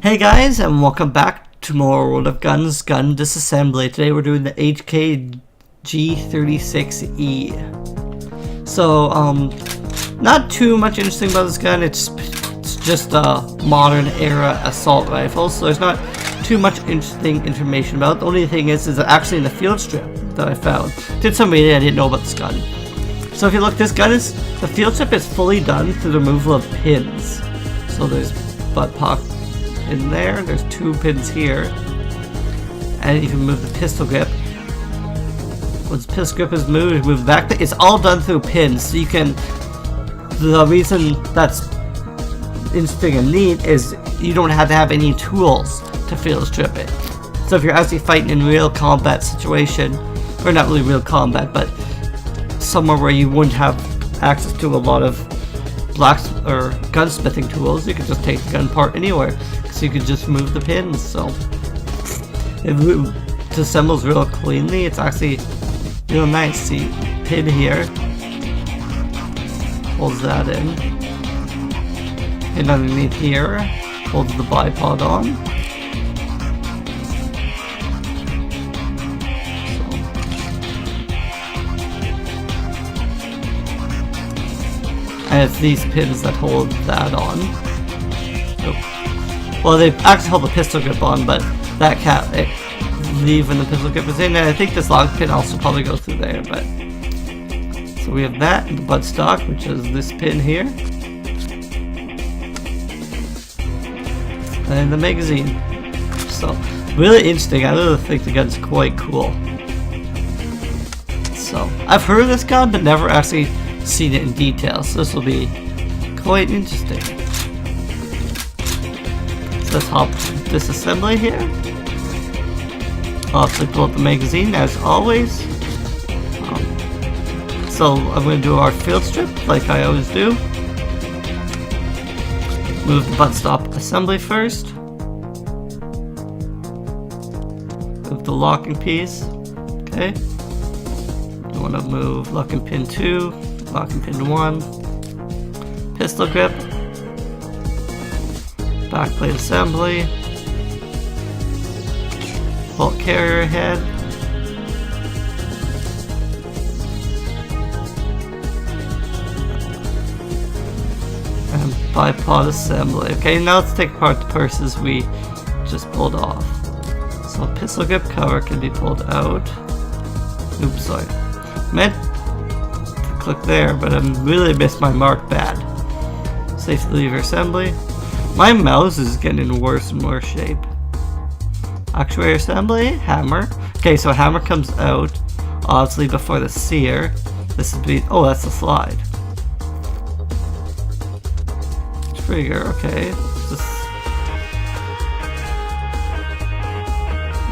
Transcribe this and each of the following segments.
Hey guys, and welcome back to more World of Guns Gun Disassembly. Today we're doing the HK G36E. So, not too much interesting about this gun. It's just a modern era assault rifle, so there's not too much interesting information about it. The only thing is actually in the field strip that I found. Did some reading, I didn't know about this gun. So if you look, the field strip is fully done through the removal of pins. So there's butt pock in there, there's 2 pins here, and you can move the pistol grip. Once the pistol grip is moved, you move back. It's all done through pins, so you can. The reason that's interesting and neat is you don't have to have any tools to field strip it. So if you're actually fighting in real combat situation, or not really real combat, but somewhere where you wouldn't have access to a lot of or gunsmithing tools, you could just take the gun part anywhere, so you could just move the pins. So it disassembles real cleanly. It's actually real nice. See, pin here, holds that in, and underneath here holds the bipod on. And it's these pins that hold that on. Oh. Well, they actually hold the pistol grip on, but that can't leave when the pistol grip is in. And I think this lock pin also probably goes through there. But so we have that, the buttstock, which is this pin here, and the magazine. So really interesting. I really think the gun's quite cool. So I've heard of this gun, but never actually seen it in detail, so this will be quite interesting. So let's hop disassembly here. Obviously pull up the magazine as always. So I'm going to do our field strip like I always do. Move the buttstop assembly first. Move the locking piece. Okay. You want to move locking pin 2. Locking pin 1, pistol grip, backplate assembly, bolt carrier head, and bipod assembly. Okay, now let's take apart the purses we just pulled off. So pistol grip cover can be pulled out. Oops, sorry. Click there, but I really missed my mark bad. Safety lever assembly. My mouse is getting in worse and worse shape. Actuator assembly, hammer. Okay, so a hammer comes out obviously before the sear. This would be, oh, that's the slide. Trigger, okay.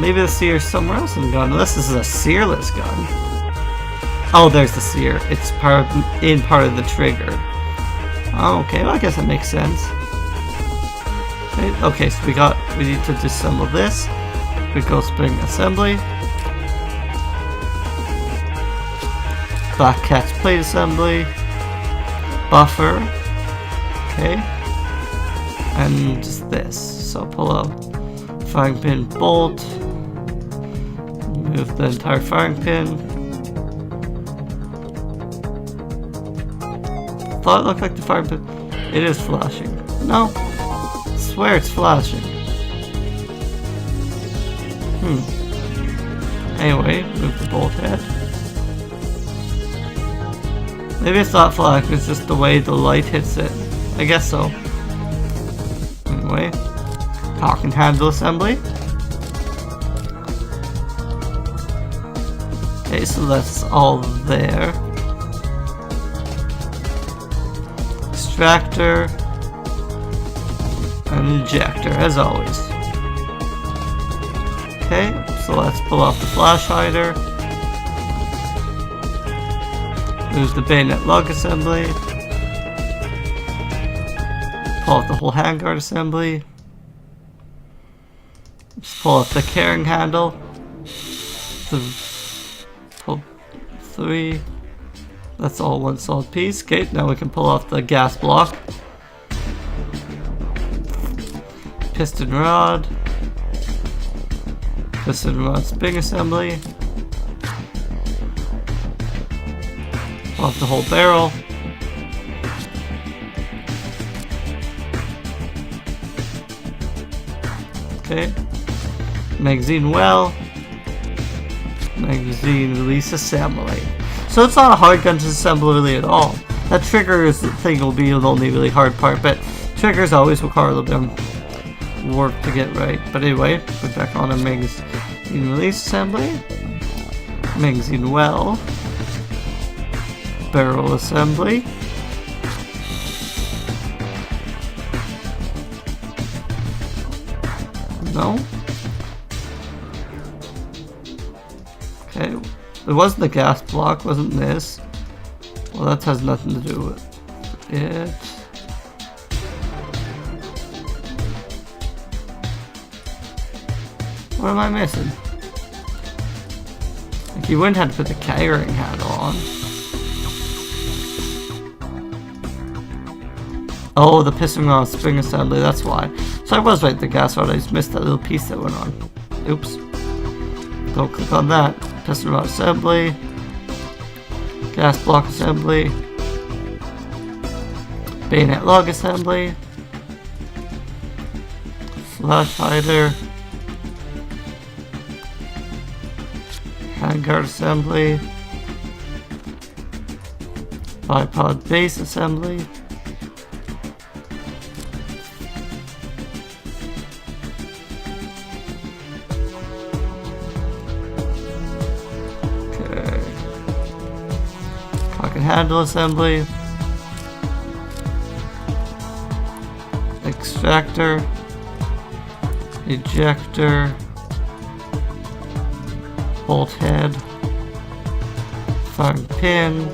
Maybe the sear is somewhere else in the gun, unless this is a searless gun. Oh, there's the sear. It's part of the trigger. Oh, okay, well, I guess that makes sense. Okay, so we need to disassemble this. We go spring assembly. Back catch plate assembly. Buffer. Okay. And just this. So pull out firing pin bolt. Move the entire firing pin. Thought it looked like the fire pin. It is flashing. No, I swear it's flashing. Anyway, move the bolt head. Maybe it's not flashing, it's just the way the light hits it. I guess so. Anyway, cock and handle assembly. Okay, so that's all there. Extractor and injector as always. Okay, so let's pull off the flash hider. There's the bayonet lug assembly. Pull off the whole handguard assembly. Just pull off the carrying handle. Pull 3. That's all one solid piece. Okay, now we can pull off the gas block. Piston rod. Piston rod spring assembly. Off the whole barrel. Okay. Magazine well. Magazine release assembly. So it's not a hard gun to assemble really at all. That trigger is the thing will be the only really hard part, but triggers always require a little bit of work to get right. But anyway, put back on a magazine release assembly. Magazine well. Barrel assembly. No. Okay. It wasn't the gas block, wasn't this? Well, that has nothing to do with it. What am I missing? Like you wouldn't have to put the carrying hat on. Oh, the piston rod spring assembly, that's why. So I was right, the gas rod, I just missed that little piece that went on. Oops. Don't click on that. Piston rod assembly. Gas block assembly. Bayonet lug assembly. Flash hider. Handguard assembly. Bipod base assembly. Handle assembly, extractor, ejector, bolt head, firing pin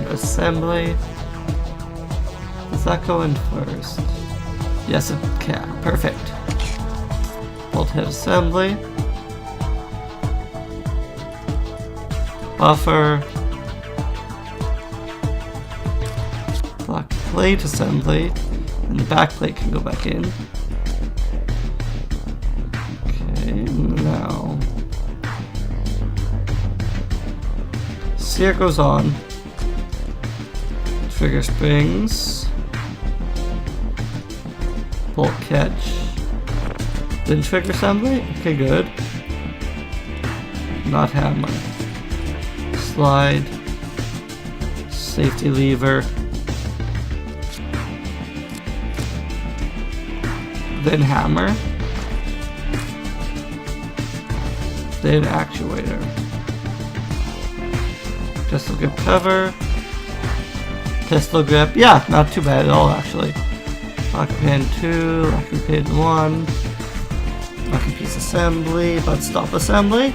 assembly. Does that go in first? Yes, it can. Perfect. Bolt head assembly. Buffer, black plate assembly, and the back plate can go back in. Okay, now steer goes on, trigger springs, bolt catch, then trigger assembly. Okay, good. Not hammer. Slide, safety lever, then hammer, then actuator. Pistol grip cover, pistol grip, yeah, not too bad at all actually. Locking pin 2, locking pin 1, locking piece assembly, butt stop assembly.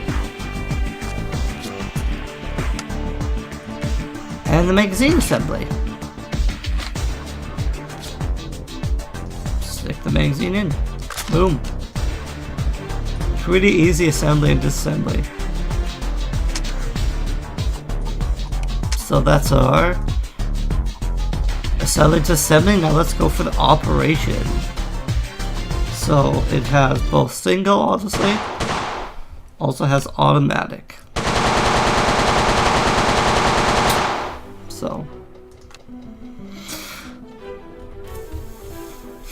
And the magazine assembly. Stick the magazine in. Boom. Pretty easy assembly and disassembly. So that's our assembly to assembly. Now let's go for the operation. So it has both single, obviously. Also has automatic. So,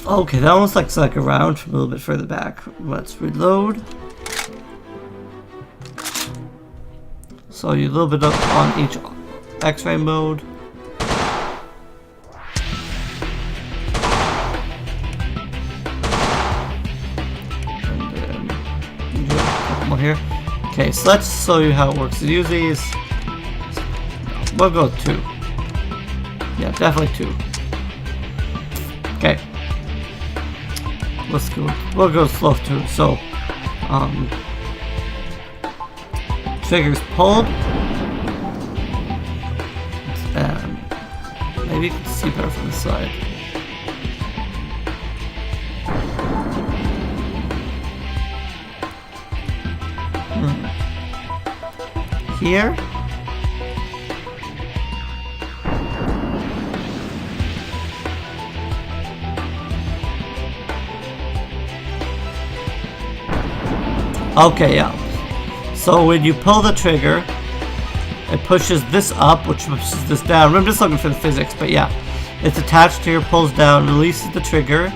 okay, that almost looks like a round from a little bit further back. Let's reload. So you a little bit up on each X-ray mode. And then a couple more here. Okay, so let's show you how it works to use these. We'll go 2. Yeah, definitely 2. Okay. Let's go. We'll go slow too. So, triggers pulled, and maybe you can see better from the side. Here. Okay, yeah. So when you pull the trigger, it pushes this up, which pushes this down. I'm just looking for the physics, but yeah. It's attached here, pulls down, releases the trigger.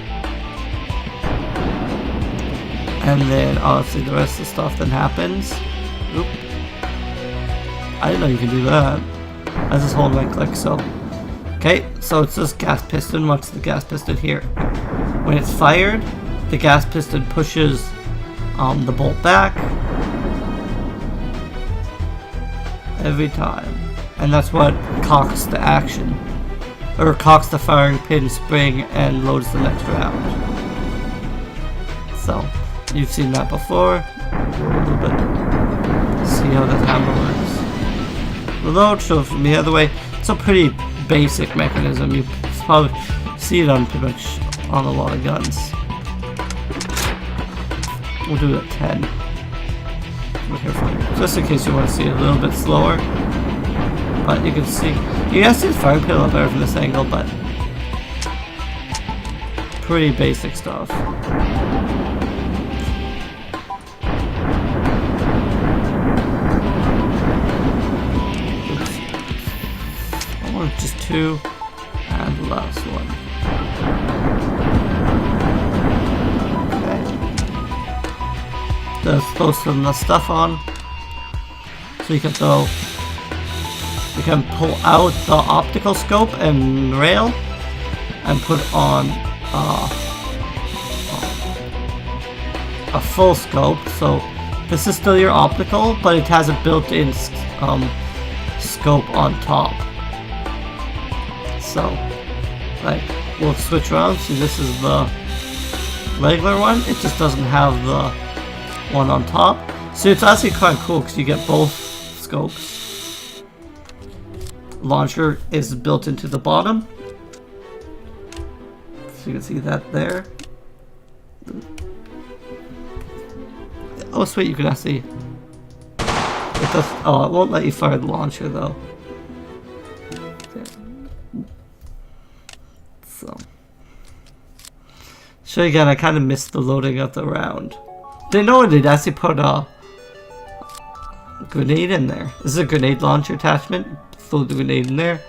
And then, obviously, the rest of the stuff then happens. Oop. I didn't know you could do that. I just hold right click, so. Okay, so it's this gas piston. Watch the gas piston here. When it's fired, the gas piston pushes the bolt back. Every time. And that's what cocks the action. Or cocks the firing pin spring and loads the next round. So, you've seen that before. Go a little bit. See how that hammer works. Reload, show from the other way. It's a pretty basic mechanism. You probably see it on pretty much on a lot of guns. We'll do it at 10. Just in case you want to see it a little bit slower. But you can see, you can see the firing pin a lot better from this angle, but pretty basic stuff. Oops. I want just 2, and the last one. Okay. Let's throw some stuff on, so you can throw. You can pull out the optical scope and rail and put on a full scope. So this is still your optical, but it has a built-in scope on top. So, like, we'll switch around. See, this is the regular one. It just doesn't have the one on top. So it's actually quite cool because you get both scopes. Launcher is built into the bottom, so you can see that there. Oh sweet, you can actually, it does, oh, it won't let you fire the launcher though. So, show you again, I kind of missed the loading of the round. Didn't know they'd actually put a grenade in there. This is a grenade launcher attachment. Throw the grenade in there.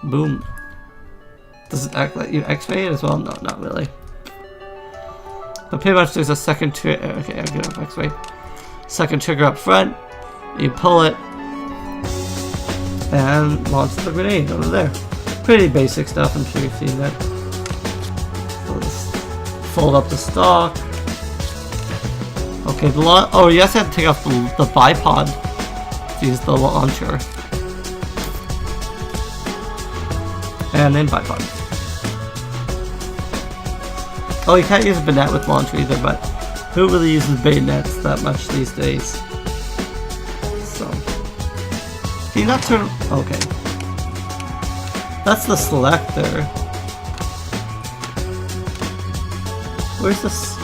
Boom. Does it act like you X-ray it as well? No, not really. But pretty much there's a second trigger. Okay, I'll get up X-ray. Second trigger up front. You pull it and launch the grenade over there. Pretty basic stuff. I'm sure you've seen that. So fold up the stock. Okay, oh, you also have to take off the bipod to use the launcher. And then bipod. Oh, you can't use a bayonet with launcher either, but who really uses bayonets that much these days? So, can you not turn? Okay, that's the selector. Where's this?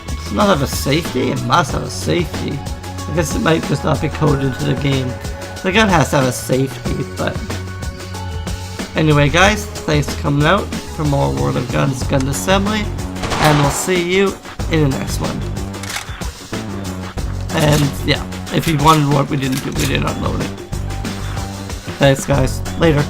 Does it not have a safety? It must have a safety. I guess it might just not be coded into the game. The gun has to have a safety, but. Anyway guys, thanks for coming out for more World of Guns gun assembly, and we'll see you in the next one. And yeah, if you wondered what we didn't do, we didn't upload it. Thanks guys, later.